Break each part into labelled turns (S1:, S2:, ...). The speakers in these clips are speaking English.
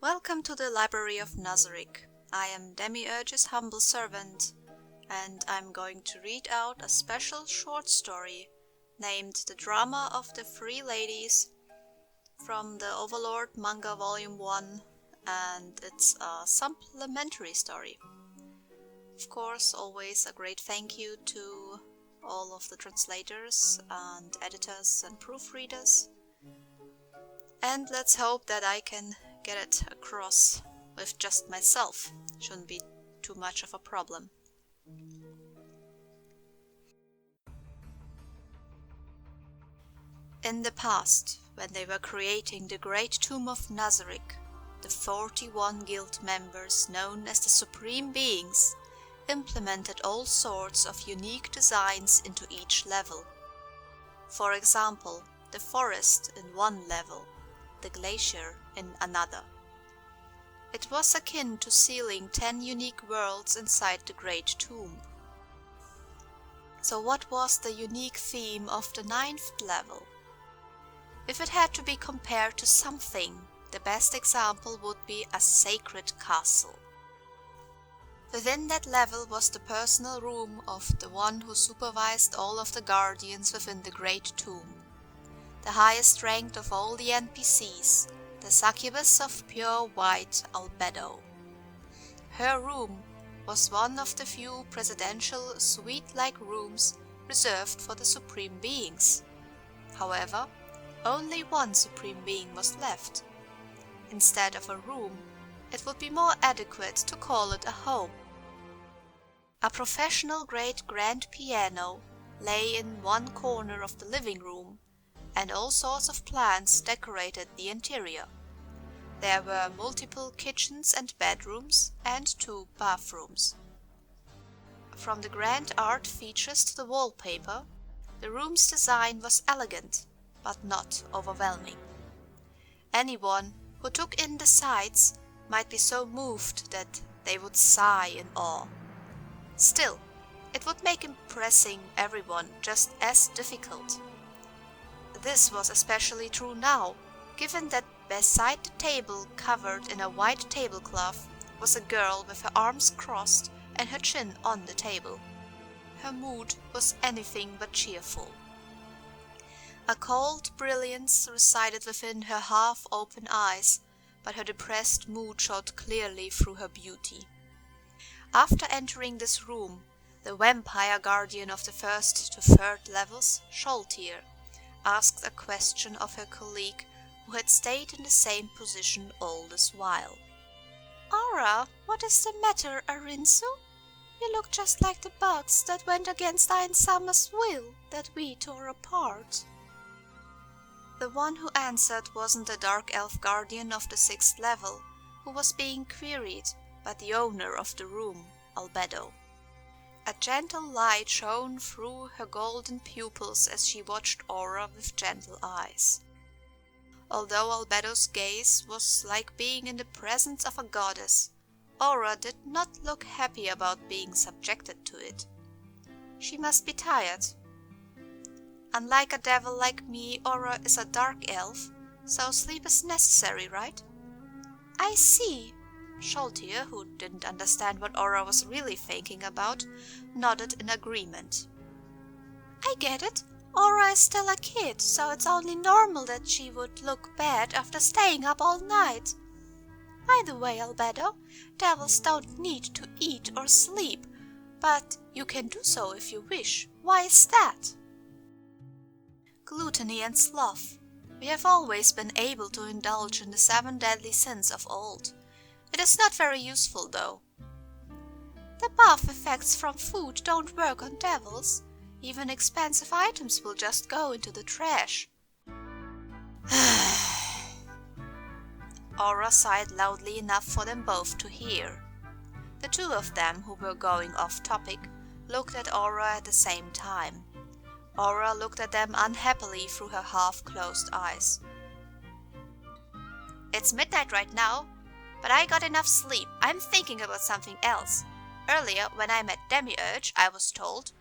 S1: Welcome to the Library of Nazarick. I am Demiurge's humble servant, and I'm going to read out a special short story named The Drama of the Three Ladies from the Overlord Manga Volume 1, and it's a supplementary story. Of course, always a great thank you to all of the translators and editors and proofreaders. And let's hope that I can get it across with just myself. Shouldn't be too much of a problem. In the past, when they were creating the great tomb of Nazarick, the 41 guild members known as the Supreme Beings implemented all sorts of unique designs into each level. For example, the forest in one level, the glacier in another. It was akin to sealing 10 unique worlds inside the great tomb. So what was the unique theme of the 9th level? If it had to be compared to something, the best example would be a sacred castle. Within that level was the personal room of the one who supervised all of the guardians within the great tomb. The highest ranked of all the NPCs, the succubus of pure white Albedo. Her room was one of the few presidential suite-like rooms reserved for the Supreme Beings. However, only one Supreme Being was left. Instead of a room, it would be more adequate to call it a home. A professional-grade grand piano lay in one corner of the living room, and all sorts of plants decorated the interior. There were multiple kitchens and bedrooms, and 2 bathrooms. From the grand art features to the wallpaper, the room's design was elegant, but not overwhelming. Anyone who took in the sights might be so moved that they would sigh in awe. Still, it would make impressing everyone just as difficult. This was especially true now, given that beside the table covered in a white tablecloth was a girl with her arms crossed and her chin on the table. Her mood was anything but cheerful. A cold brilliance resided within her half-open eyes, but her depressed mood showed clearly through her beauty. After entering this room, the vampire guardian of the 1st to 3rd levels, Shalltear, asked a question of her colleague who had stayed in the same position all this while. "Aura, what is the matter, Ainz-sama? You look just like the bugs that went against Ainz-sama's will that we tore apart." The one who answered wasn't the dark elf guardian of the 6th level, who was being queried, but the owner of the room, Albedo. A gentle light shone through her golden pupils as she watched Aura with gentle eyes. Although Albedo's gaze was like being in the presence of a goddess, Aura did not look happy about being subjected to it. She must be tired. Unlike a devil like me, Aura is a dark elf, so sleep is necessary, right? "I see." Shalltear, who didn't understand what Aura was really thinking about, nodded in agreement. "I get it. Aura is still a kid, so it's only normal that she would look bad after staying up all night. By the way, Albedo, devils don't need to eat or sleep, but you can do so if you wish. Why is that?" "Gluttony and sloth. We have always been able to indulge in the 7 deadly sins of old. It is not very useful, though." "The buff effects from food don't work on devils. Even expensive items will just go into the trash." Aura sighed loudly enough for them both to hear. The 2 of them, who were going off topic, looked at Aura at the same time. Aura looked at them unhappily through her half-closed eyes. "It's midnight right now, but I got enough sleep. I'm thinking about something else. Earlier, when I met Demiurge, I was told,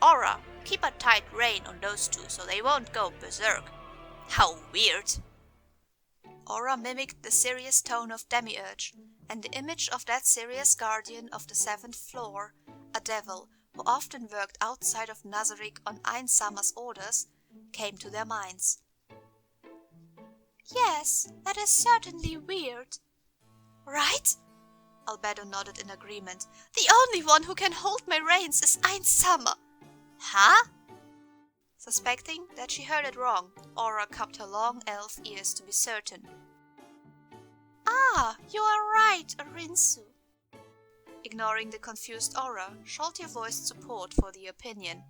S1: 'Aura, keep a tight rein on those 2 so they won't go berserk.' How weird." Aura mimicked the serious tone of Demiurge, and the image of that serious guardian of the 7th floor, a devil who often worked outside of Nazarick on Ainz-sama's orders, came to their minds. "Yes, that is certainly weird." "Right?" Albedo nodded in agreement. "The only one who can hold my reins is Ainz-sama." "Huh?" Suspecting that she heard it wrong, Aura cupped her long elf ears to be certain. "Ah, you are right, Arinsu." Ignoring the confused Aura, Shalltear voiced support for the opinion.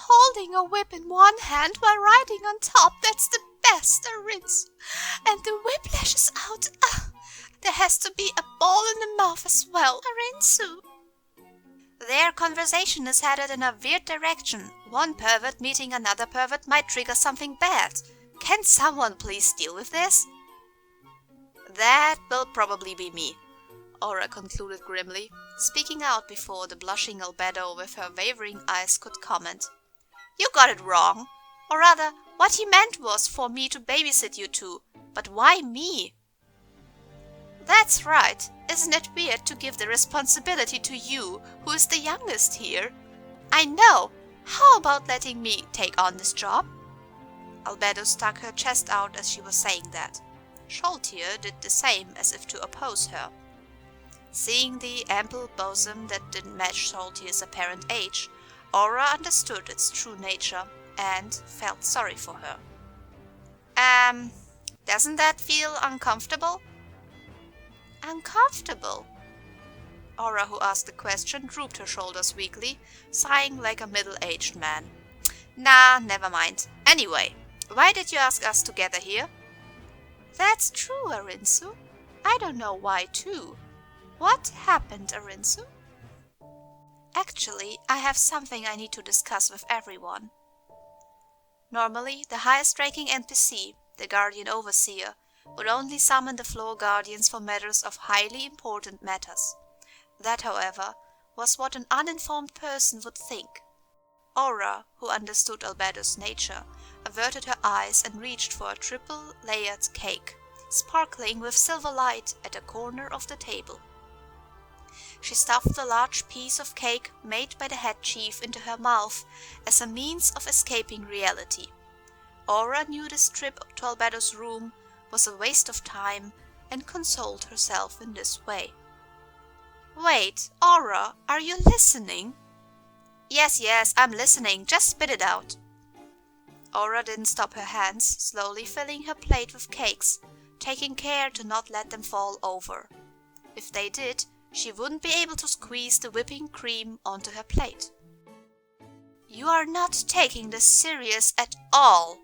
S1: "Holding a whip in one hand while riding on top, that's the best, Arinsu. And the whip lashes out. There has to be a ball in the mouth as well, Arinsu." Their conversation is headed in a weird direction. One pervert meeting another pervert might trigger something bad. Can someone please deal with this? "That will probably be me," Aura concluded grimly, speaking out before the blushing Albedo with her wavering eyes could comment. "You got it wrong. Or rather, what he meant was for me to babysit you two. But why me?" "That's right. Isn't it weird to give the responsibility to you, who is the youngest here? I know. How about letting me take on this job?" Albedo stuck her chest out as she was saying that. Shalltear did the same as if to oppose her. Seeing the ample bosom that didn't match Shalltear's apparent age, Aura understood its true nature and felt sorry for her. Doesn't that feel uncomfortable?" "Uncomfortable?" Aura, who asked the question, drooped her shoulders weakly, sighing like a middle-aged man. "Nah, never mind. Anyway, why did you ask us together here?" "That's true, Arinsu. I don't know why, too. What happened, Arinsu?" "Actually, I have something I need to discuss with everyone." Normally, the highest-ranking NPC, the Guardian Overseer, would only summon the floor guardians for matters of highly important matters. That, however, was what an uninformed person would think. Aura, who understood Albedo's nature, averted her eyes and reached for a triple-layered cake, sparkling with silver light at a corner of the table. She stuffed the large piece of cake made by the head chief into her mouth as a means of escaping reality. Aura knew this trip to Albedo's room was a waste of time and consoled herself in this way. "Wait, Aura, are you listening?" Yes, I'm listening. Just spit it out." Aura didn't stop her hands, slowly filling her plate with cakes, taking care to not let them fall over. If they did, she wouldn't be able to squeeze the whipping cream onto her plate. "You are not taking this serious at all."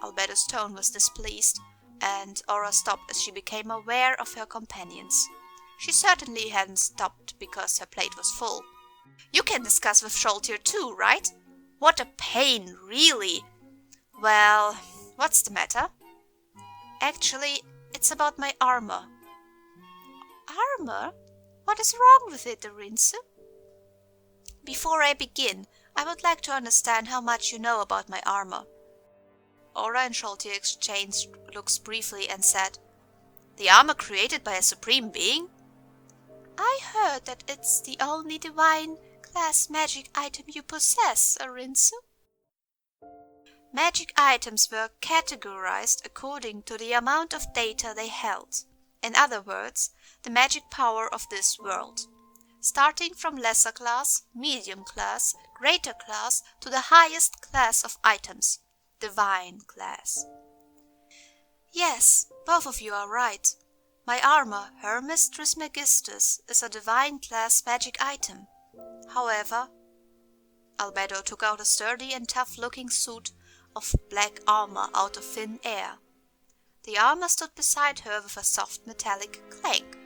S1: Albedo's tone was displeased, and Aura stopped as she became aware of her companions. She certainly hadn't stopped because her plate was full. "You can discuss with Shalltear too, right? What a pain, really. Well, what's the matter?" "Actually, it's about my armor." "Armor? What is wrong with it, Arinsu?" "Before I begin, I would like to understand how much you know about my armor." Aura and Shalltear exchanged looks briefly and said, "The armor created by a supreme being?" "I heard that it's the only divine class magic item you possess, Arinsu." Magic items were categorized according to the amount of data they held. In other words, the magic power of this world. Starting from lesser class, medium class, greater class to the highest class of items. Divine class. Yes, both of you are right. My armor, Hermes Trismegistus, is a divine class magic item. However, Albedo took out a sturdy and tough-looking suit of black armor out of thin air. The armor stood beside her with a soft metallic clank.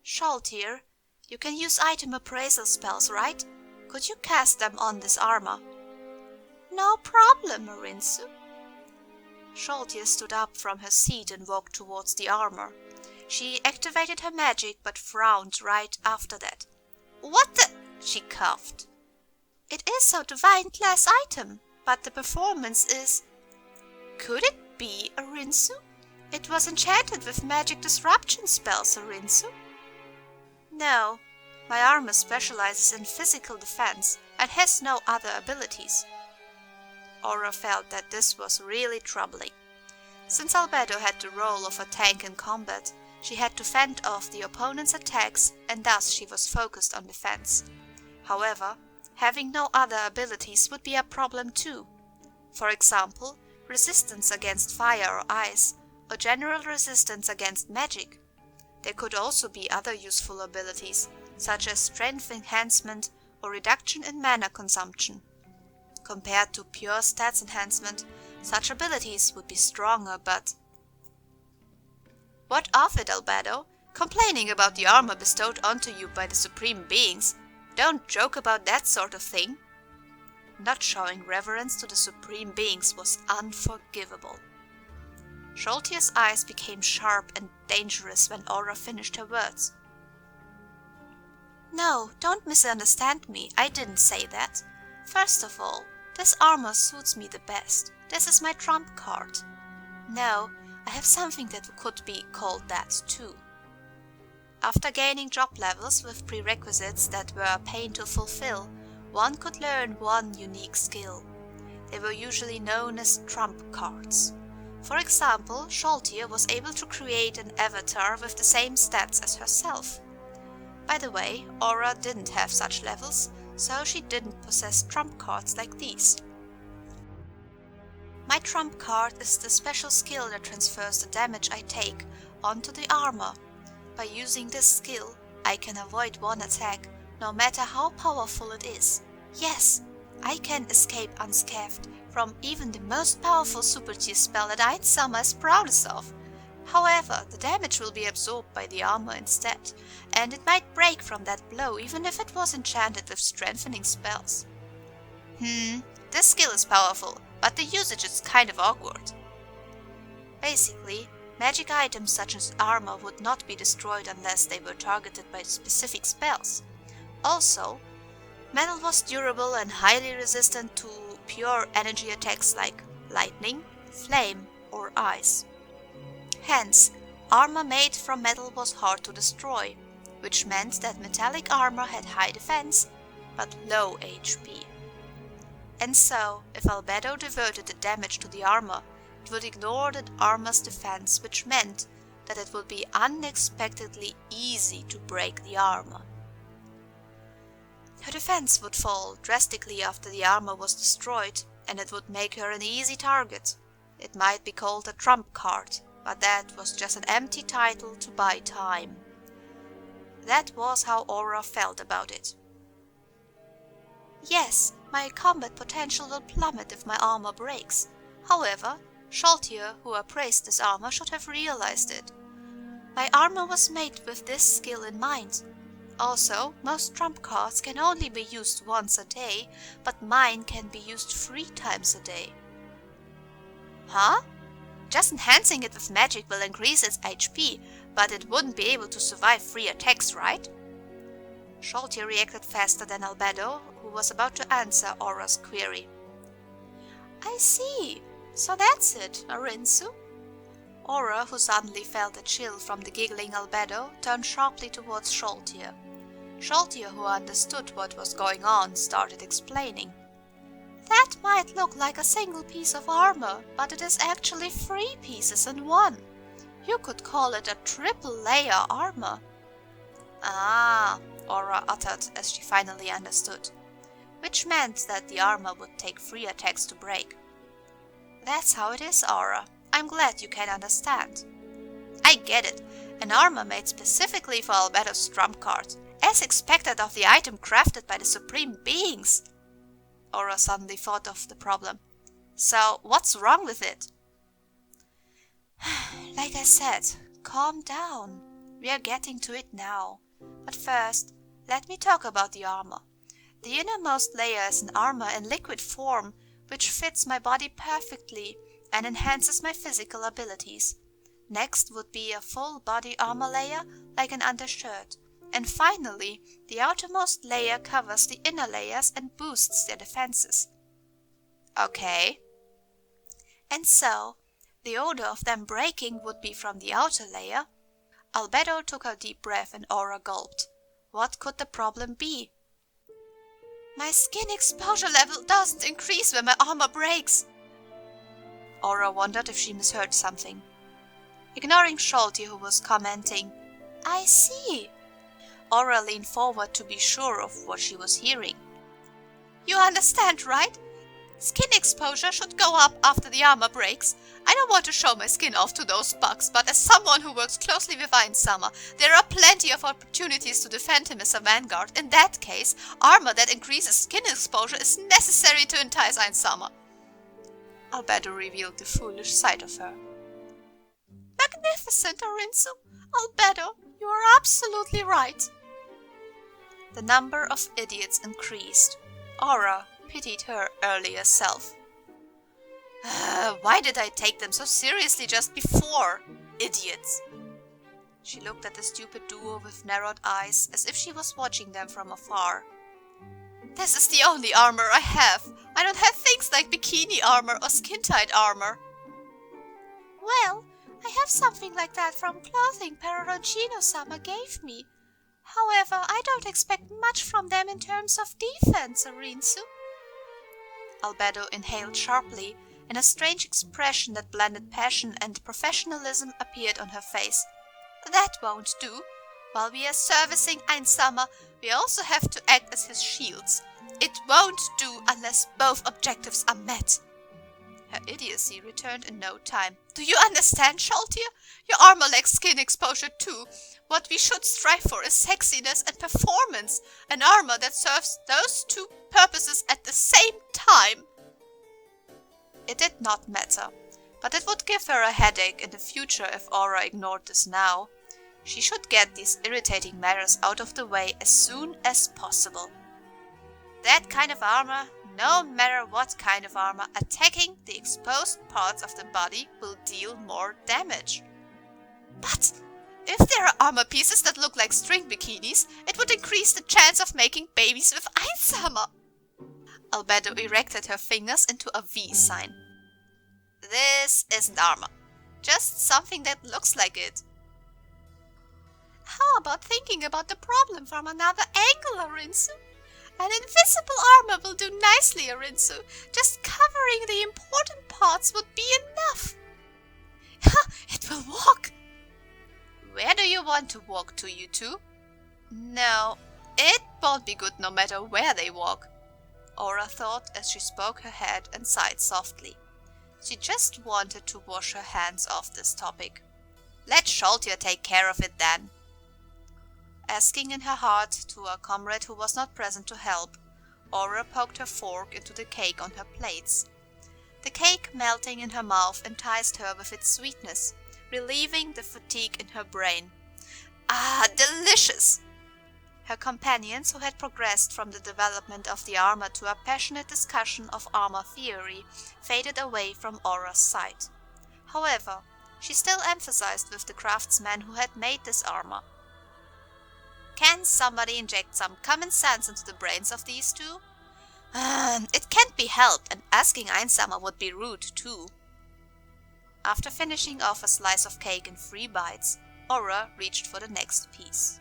S1: "Shalltear, you can use item appraisal spells, right? Could you cast them on this armor?" "No problem, Arinsu." Shalltear stood up from her seat and walked towards the armor. She activated her magic but frowned right after that. "What the—" she coughed. "It is a divine class item, but the performance is—" "Could it be, Arinsu?" It was enchanted with magic disruption spells, Ainz-sama. No, my armor specializes in physical defense and has no other abilities. Aura felt that this was really troubling. Since Albedo had the role of a tank in combat, she had to fend off the opponent's attacks and thus she was focused on defense. However, having no other abilities would be a problem too. For example, resistance against fire or ice, or general resistance against magic. There could also be other useful abilities, such as strength enhancement or reduction in mana consumption. Compared to pure stats enhancement, such abilities would be stronger, but... What of it, Albedo? Complaining about the armor bestowed onto you by the supreme beings? Don't joke about that sort of thing. Not showing reverence to the supreme beings was unforgivable. Shalltear's eyes became sharp and dangerous when Aura finished her words. No, don't misunderstand me, I didn't say that. First of all, this armor suits me the best. This is my trump card. No, I have something that could be called that too. After gaining job levels with prerequisites that were a pain to fulfill, one could learn one unique skill. They were usually known as trump cards. For example, Shalltear was able to create an avatar with the same stats as herself. By the way, Aura didn't have such levels, so she didn't possess trump cards like these. My trump card is the special skill that transfers the damage I take onto the armor. By using this skill, I can avoid one attack, no matter how powerful it is. Yes, I can escape unscathed from even the most powerful super tier spell that Ainz-sama is proudest of. However, the damage will be absorbed by the armor instead, and it might break from that blow even if it was enchanted with strengthening spells. This skill is powerful, but the usage is kind of awkward. Basically, magic items such as armor would not be destroyed unless they were targeted by specific spells. Also, metal was durable and highly resistant to pure energy attacks like lightning, flame, or ice. Hence, armor made from metal was hard to destroy, which meant that metallic armor had high defense, but low HP. And so, if Albedo diverted the damage to the armor, it would ignore the armor's defense, which meant that it would be unexpectedly easy to break the armor. Her defense would fall drastically after the armor was destroyed, and it would make her an easy target. It might be called a trump card, but that was just an empty title to buy time. That was how Aura felt about it. Yes, my combat potential will plummet if my armor breaks. However, Shalltear, who appraised this armor, should have realized it. My armor was made with this skill in mind. Also, most trump cards can only be used once a day, but mine can be used 3 times a day. Huh? Just enhancing it with magic will increase its HP, but it wouldn't be able to survive 3 attacks, right? Shalltear reacted faster than Albedo, who was about to answer Aura's query. I see. So that's it, Ainz-sama. Aura, who suddenly felt a chill from the giggling Albedo, turned sharply towards Shalltear. Shalltear, who understood what was going on, started explaining. That might look like a single piece of armor, but it is actually 3 pieces in one. You could call it a triple layer armor. Ah, Aura uttered as she finally understood, which meant that the armor would take 3 attacks to break. That's how it is, Aura. I'm glad you can understand. I get it. An armor made specifically for Albedo's trump card, as expected of the item crafted by the supreme beings. Aura suddenly thought of the problem. So, what's wrong with it? Like I said, calm down. We are getting to it now. But first, let me talk about the armor. The innermost layer is an armor in liquid form, which fits my body perfectly and enhances my physical abilities. Next would be a full body armor layer, like an undershirt. And finally, the outermost layer covers the inner layers and boosts their defenses. Okay. And so, The odor of them breaking would be from the outer layer. Albedo took a deep breath and Aura gulped. What could the problem be? My skin exposure level doesn't increase when my armor breaks. Aura wondered if she misheard something. Ignoring Shalltear, who was commenting, I see. Aura leaned forward to be sure of what she was hearing. You understand, right? Skin exposure should go up after the armor breaks. I don't want to show my skin off to those bugs, but as someone who works closely with Ainz-sama, there are plenty of opportunities to defend him as a vanguard. In that case, armor that increases skin exposure is necessary to entice Ainz-sama. Albedo revealed the foolish side of her. Magnificent, Arinsu! Albedo, you are absolutely right. The number of idiots increased. Aura pitied her earlier self. Why did I take them so seriously just before? Idiots! She looked at the stupid duo with narrowed eyes, as if she was watching them from afar. This is the only armor I have. I don't have things like bikini armor or skin-tight armor. Well, I have something like that from clothing Peroncino-sama gave me. However, I don't expect much from them in terms of defense, Arinsu. Albedo inhaled sharply, and a strange expression that blended passion and professionalism appeared on her face. That won't do. While we are servicing Ainz-sama, we also have to act as his shields. It won't do unless both objectives are met. Her idiocy returned in no time. Do you understand, Shalltear? Your armor lacks skin exposure too. What we should strive for is sexiness and performance. An armor that serves those two purposes at the same time. It did not matter, but it would give her a headache in the future if Aura ignored this now. She should get these irritating matters out of the way as soon as possible. That kind of armor, no matter what kind of armor, attacking the exposed parts of the body will deal more damage. But if there are armor pieces that look like string bikinis, it would increase the chance of making babies with Ainz-sama. Albedo erected her fingers into a V sign. This isn't armor, just something that looks like it. How about thinking about the problem from another angle, Arinsu? An invisible armor will do nicely, Arinsu. Just covering the important parts would be enough. It will walk. Where do you want to walk to, you two? No, it won't be good no matter where they walk. Aura thought as she spoke her head and sighed softly. She just wanted to wash her hands off this topic. Let Shalltear take care of it then. Asking in her heart to a comrade who was not present to help, Aura poked her fork into the cake on her plates. The cake melting in her mouth enticed her with its sweetness, relieving the fatigue in her brain. Ah, delicious! Her companions, who had progressed from the development of the armor to a passionate discussion of armor theory, faded away from Aura's sight. However, she still emphasized with the craftsman who had made this armor. Can somebody inject some common sense into the brains of these two? It can't be helped, and asking Ainz-sama would be rude too. After finishing off a slice of cake in 3 bites, Aura reached for the next piece.